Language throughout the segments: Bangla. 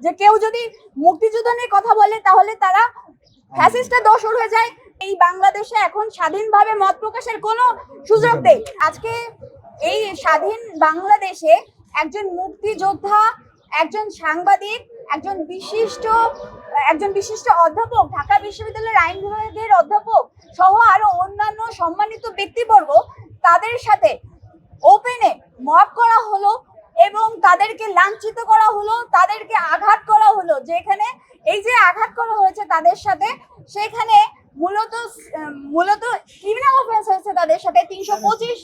যে কেউ যদি মুক্তিযুদ্ধ নিয়ে কথা বলে তাহলে তারা ফ্যাসিস্টের দোসর হয়ে যায়। এই বাংলাদেশে এখন স্বাধীনভাবে মত প্রকাশের কোনো সুযোগ নেই। আজকে এই স্বাধীন বাংলাদেশে একজন মুক্তিযোদ্ধা, একজন সাংবাদিক, একজন বিশিষ্ট অধ্যাপক, ঢাকা বিশ্ববিদ্যালয়ের আইন বিভাগের অধ্যাপক সহ আরো অন্যান্য সম্মানিত ব্যক্তিবর্গ, তাদের সাথে ওপেনে মব করা হলো এবং তাদেরকে লাঞ্ছিত করা হলো, তাদেরকে আঘাত করা হলো। যেখানে এই যে আঘাত করা হয়েছে তাদের সাথে, সেখানে মূলত ক্রিমিনাল অফেন্স হয়েছে তাদের সাথে 325,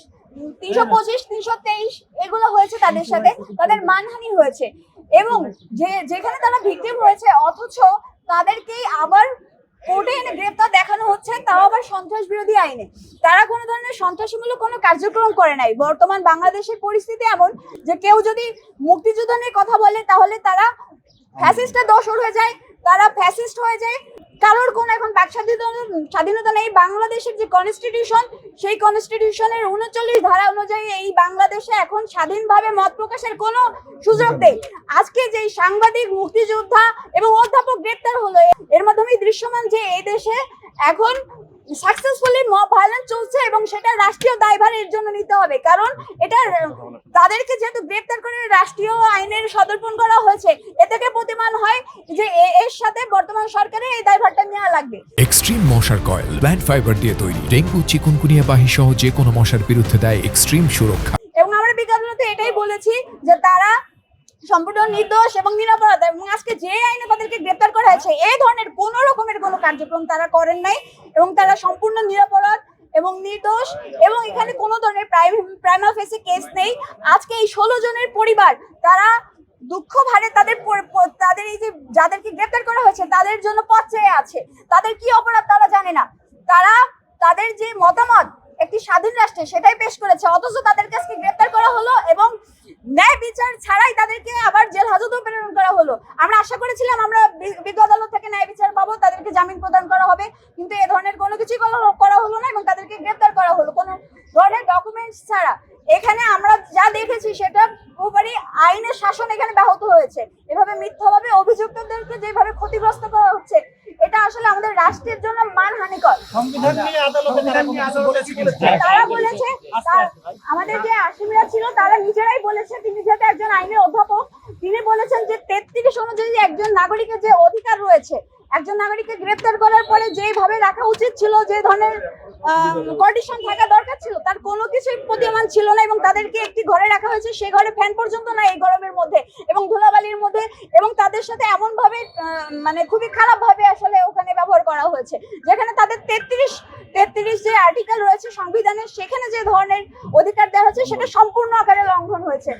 323 এগুলো হয়েছে তাদের সাথে, তাদের মানহানি হয়েছে এবং যেখানে তারা ভিকটিম হয়েছে, অথচ তাদেরকেই আবার কোর্টে এনে গ্রেপ্তার দেখানো হচ্ছে, তাও আবার সন্ত্রাস বিরোধী আইনে। তারা কোনো ধরনের সন্ত্রাসমূলক কোনো কার্যক্রম করে নাই। বর্তমান বাংলাদেশের পরিস্থিতি এমন যে কেউ যদি মুক্তিযুদ্ধ নিয়ে কথা বলে তাহলে তারা ফ্যাসিস্টের দোসর হয়ে যায়, তারা ফ্যাসিস্ট হয়ে যায়। কারোর কোনো এখন বাক স্বাধীনতা নেই। বাংলাদেশের যে কনস্টিটিউশন, সেই কনস্টিটিউশনের 39 ধারা অনুযায়ী এই বাংলাদেশে এখন স্বাধীনভাবে মত প্রকাশের কোনো সুযোগ নেই। আজকে যে সাংবাদিক, মুক্তিযোদ্ধা এবং অধ্যাপক গ্রেপ্তার হলো, এর মাধ্যমে দৃশ্যমান যে এই দেশে এখন সাকসেসফুলি মব ভায়োলেন্স চলছে এবং সেটা রাষ্ট্রীয় দায়ভার এর জন্য নিতে হবে। কারণ এটা তাদেরকে যেহেতু গ্রেপ্তার করে রাষ্ট্রীয় আইনের সদর্পণ করা হয়েছে, এ থেকে প্রতিমান হয় যে এর সাথে বর্তমান সরকারের এই দায়ভারটা নেওয়া লাগবে। এক্সট্রিম মশার কয়েল প্ল্যান্ট ফাইবার দিয়ে তৈরি, ডেঙ্গু, চিকুনগুনিয়া বাহি সহ যে কোনো মশার বিরুদ্ধে দেয় এক্সট্রিম সুরক্ষা। এবং আমরা বিজ্ঞাপনতে এটাই বলেছি যে তারা সম্পূর্ণ নির্দোষ এবং নিরপরাধ, এবং আজকে যে আইনে তাদেরকে গ্রেপ্তার করা হয়েছে এই ধরনের কোনো রকমের কোনো কার্যক্রম তারা করেন নাই এবং তারা সম্পূর্ণ নিরপরাধ এবং নির্দোষ, এবং এখানে কোনো ধরনের প্রাইমা ফেসি কেস নেই। আজকে এই 16 জনের পরিবার তারা দুঃখ ভারে তাদের এই যে যাদেরকে গ্রেপ্তার করা হয়েছে তাদের জন্য পথ চেয়ে আছে। তাদের কি অপরাধ তারা জানে না। তারা তাদের যে মতামত একটি স্বাধীন রাষ্ট্রে সেটাই পেশ করেছে, অথচ তাদের কাছে গ্রেপ্তার করা হলো এবং ন্যায় বিচার ছাড়াই তাদেরকে আবার জেল হাজতে প্রেরণ করা হলো। আমরা আশা করেছিলাম আমরা বিজ্ঞ আদালত থেকে ন্যায় বিচার পাবো, তাদেরকে জামিন প্রদান করা হবে, কিন্তু এ ধরনের কোনো কিছুই করা হলো না এবং তাদেরকে গ্রেপ্তার করা হলো কোনো ধরনের ডকুমেন্টস ছাড়া। এখানে আমরা যা দেখেছি সেটা পুরোপুরি আইনের শাসন এখানে ব্যাহত হয়েছে। এভাবে মিথ্যাভাবে অভিযুক্তদেরকে যেভাবে ক্ষতিগ্রস্ত করা হচ্ছে, এটা আসলে আমাদের রাষ্ট্রের জন্য মানহানিকর। তারা বলেছে, আমাদের যে আসামিরা ছিল তারা নিজেরাই বলেছে, তিনি যেহেতু একজন আইনের অধ্যাপক, তিনি বলেছেন যে 33 অনুযায়ী একজন নাগরিকের যে অধিকার রয়েছে, একজন নাগরিককে গ্রেপ্তার করার পরে যেভাবে রাখা উচিত ছিল, যে ধরনের কন্ডিশন থাকা দরকার ছিল, তার কোনো কিছুই প্রতীয়মান ছিল না এবং তাদেরকে একটি ঘরে রাখা হয়েছে, সে ঘরে ফ্যান পর্যন্ত না এই গরমের মধ্যে এবং ধুলাবালির মধ্যে, এবং তাদের সাথে এমন ভাবে মানে খুবই খারাপ ভাবে আসলে ওখানে ব্যবহার করা হয়েছে, যেখানে তাদের 33 যে আর্টিকেল রয়েছে সংবিধানের, সেখানে যে ধরনের অধিকার দেওয়া হয়েছে সেটা সম্পূর্ণ আকারে লঙ্ঘন হয়েছে।